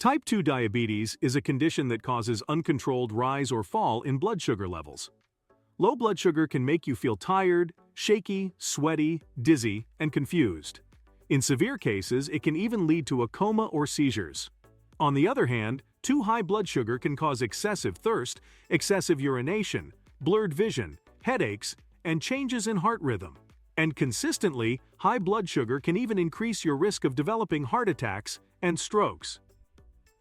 Type 2 diabetes is a condition that causes uncontrolled rise or fall in blood sugar levels. Low blood sugar can make you feel tired, shaky, sweaty, dizzy, and confused. In severe cases, it can even lead to a coma or seizures. On the other hand, too high blood sugar can cause excessive thirst, excessive urination, blurred vision, headaches, and changes in heart rhythm. And consistently, high blood sugar can even increase your risk of developing heart attacks and strokes.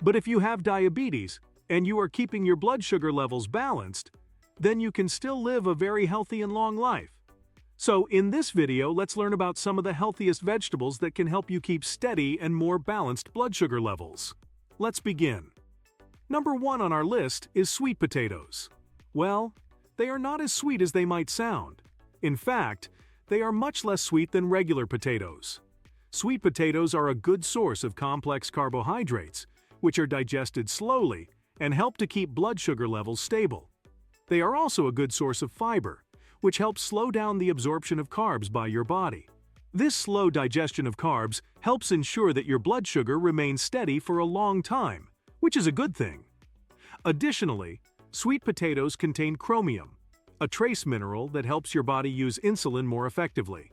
But if you have diabetes and you are keeping your blood sugar levels balanced, then you can still live a very healthy and long life. So in this video, let's learn about some of the healthiest vegetables that can help you keep steady and more balanced blood sugar levels. Let's begin. Number 1 on our list is sweet potatoes. Well, they are not as sweet as they might sound. In fact, they are much less sweet than regular potatoes. Sweet potatoes are a good source of complex carbohydrates, which are digested slowly and help to keep blood sugar levels stable. They are also a good source of fiber, which helps slow down the absorption of carbs by your body. This slow digestion of carbs helps ensure that your blood sugar remains steady for a long time, which is a good thing. Additionally, sweet potatoes contain chromium, a trace mineral that helps your body use insulin more effectively.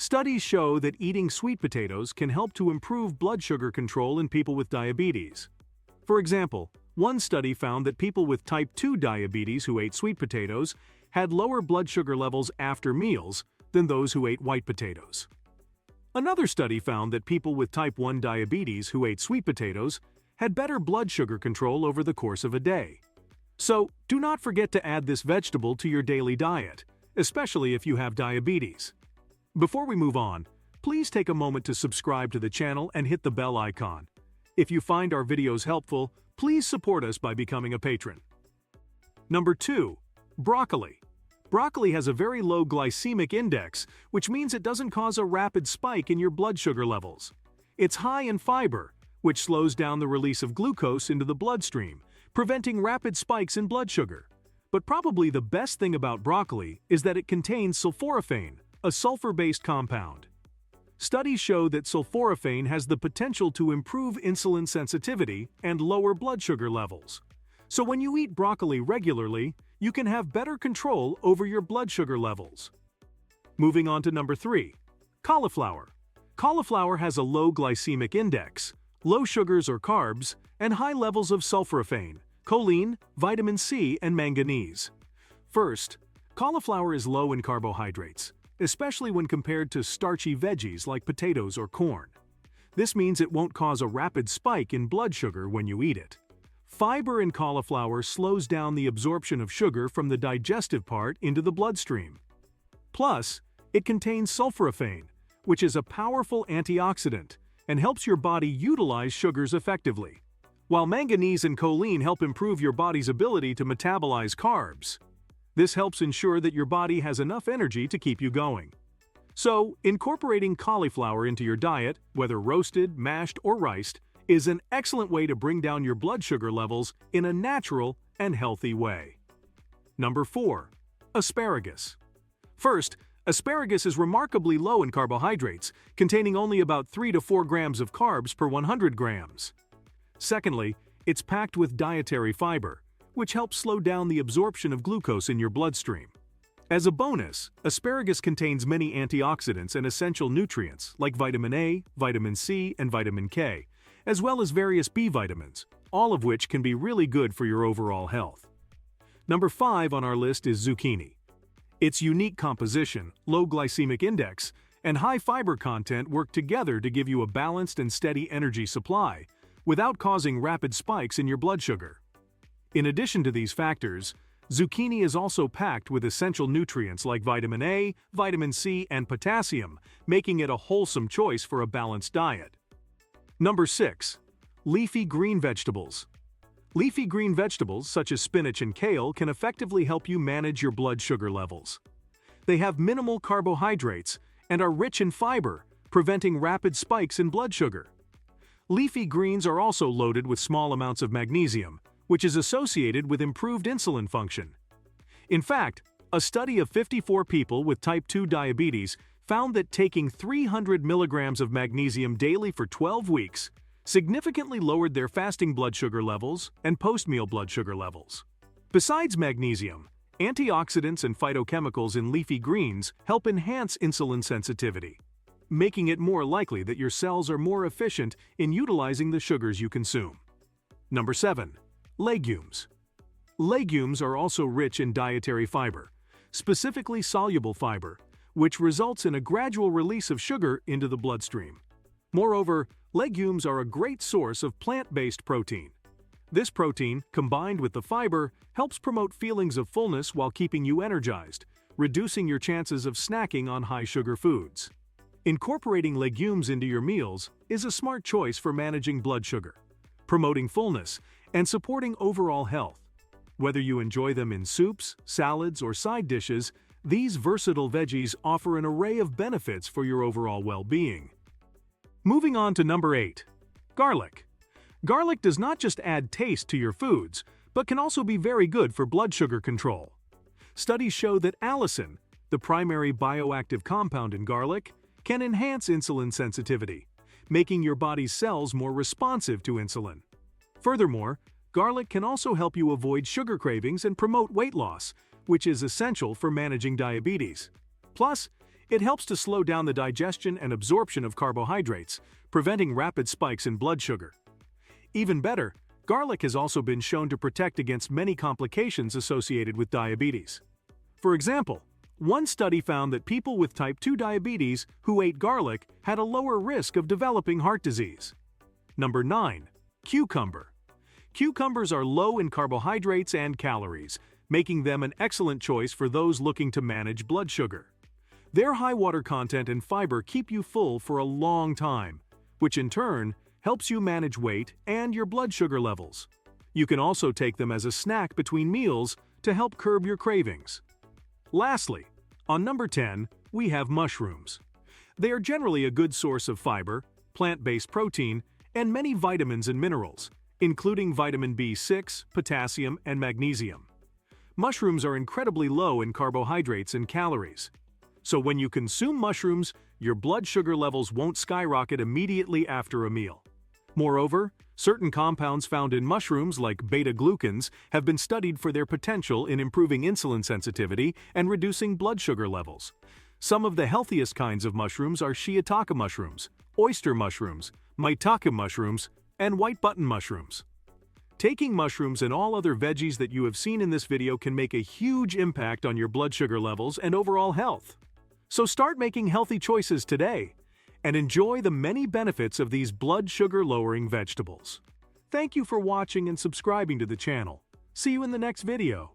Studies show that eating sweet potatoes can help to improve blood sugar control in people with diabetes. For example, one study found that people with type 2 diabetes who ate sweet potatoes had lower blood sugar levels after meals than those who ate white potatoes. Another study found that people with type 1 diabetes who ate sweet potatoes had better blood sugar control over the course of a day. So, do not forget to add this vegetable to your daily diet, especially if you have diabetes. Before we move on, please take a moment to subscribe to the channel and hit the bell icon. If you find our videos helpful, please support us by becoming a patron. Number 2. Broccoli. Broccoli has a very low glycemic index, which means it doesn't cause a rapid spike in your blood sugar levels. It's high in fiber, which slows down the release of glucose into the bloodstream, preventing rapid spikes in blood sugar. But probably the best thing about broccoli is that it contains sulforaphane, a sulfur-based compound. Studies show that sulforaphane has the potential to improve insulin sensitivity and lower blood sugar levels. So when you eat broccoli regularly, you can have better control over your blood sugar levels. Moving on to number 3. Cauliflower. Cauliflower has a low glycemic index, low sugars or carbs, and high levels of sulforaphane, choline, vitamin C, and manganese. First, cauliflower is low in carbohydrates, especially when compared to starchy veggies like potatoes or corn. This means it won't cause a rapid spike in blood sugar when you eat it. Fiber in cauliflower slows down the absorption of sugar from the digestive part into the bloodstream. Plus, it contains sulforaphane, which is a powerful antioxidant and helps your body utilize sugars effectively, while manganese and choline help improve your body's ability to metabolize carbs. This helps ensure that your body has enough energy to keep you going. So, incorporating cauliflower into your diet, whether roasted, mashed, or riced, is an excellent way to bring down your blood sugar levels in a natural and healthy way. Number 4. Asparagus. First, asparagus is remarkably low in carbohydrates, containing only about 3 to 4 grams of carbs per 100 grams. Secondly, it's packed with dietary fiber, which helps slow down the absorption of glucose in your bloodstream. As a bonus, asparagus contains many antioxidants and essential nutrients like vitamin A, vitamin C, and vitamin K, as well as various B vitamins, all of which can be really good for your overall health. Number 5 on our list is zucchini. Its unique composition, low glycemic index, and high fiber content work together to give you a balanced and steady energy supply without causing rapid spikes in your blood sugar. In addition to these factors, zucchini is also packed with essential nutrients like vitamin A, vitamin C, and potassium, making it a wholesome choice for a balanced diet. Number 6. Leafy green vegetables. Leafy green vegetables such as spinach and kale can effectively help you manage your blood sugar levels. They have minimal carbohydrates and are rich in fiber, preventing rapid spikes in blood sugar. Leafy greens are also loaded with small amounts of magnesium, which is associated with improved insulin function. In fact, a study of 54 people with type 2 diabetes found that taking 300 milligrams of magnesium daily for 12 weeks significantly lowered their fasting blood sugar levels and post-meal blood sugar levels. Besides magnesium, antioxidants and phytochemicals in leafy greens help enhance insulin sensitivity, making it more likely that your cells are more efficient in utilizing the sugars you consume. Number 7. Legumes. Legumes are also rich in dietary fiber, specifically soluble fiber, which results in a gradual release of sugar into the bloodstream. Moreover, legumes are a great source of plant-based protein. This protein, combined with the fiber, helps promote feelings of fullness while keeping you energized, reducing your chances of snacking on high-sugar foods. Incorporating legumes into your meals is a smart choice for managing blood sugar, promoting fullness, and supporting overall health. Whether you enjoy them in soups, salads, or side dishes, these versatile veggies offer an array of benefits for your overall well-being. Moving on to number 8. Garlic. Garlic does not just add taste to your foods, but can also be very good for blood sugar control. Studies show that allicin, the primary bioactive compound in garlic, can enhance insulin sensitivity, making your body's cells more responsive to insulin. Furthermore, garlic can also help you avoid sugar cravings and promote weight loss, which is essential for managing diabetes. Plus, it helps to slow down the digestion and absorption of carbohydrates, preventing rapid spikes in blood sugar. Even better, garlic has also been shown to protect against many complications associated with diabetes. For example, one study found that people with type 2 diabetes who ate garlic had a lower risk of developing heart disease. Number 9. Cucumber. Cucumbers are low in carbohydrates and calories, making them an excellent choice for those looking to manage blood sugar. Their high water content and fiber keep you full for a long time, which in turn helps you manage weight and your blood sugar levels. You can also take them as a snack between meals to help curb your cravings. Lastly, on number 10, we have mushrooms. They are generally a good source of fiber, plant-based protein, and many vitamins and minerals, including vitamin B6, potassium, and magnesium. Mushrooms are incredibly low in carbohydrates and calories. So when you consume mushrooms, your blood sugar levels won't skyrocket immediately after a meal. Moreover, certain compounds found in mushrooms like beta-glucans have been studied for their potential in improving insulin sensitivity and reducing blood sugar levels. Some of the healthiest kinds of mushrooms are shiitake mushrooms, oyster mushrooms, maitake mushrooms, and white button mushrooms. Taking mushrooms and all other veggies that you have seen in this video can make a huge impact on your blood sugar levels and overall health. So start making healthy choices today and enjoy the many benefits of these blood sugar-lowering vegetables. Thank you for watching and subscribing to the channel. See you in the next video.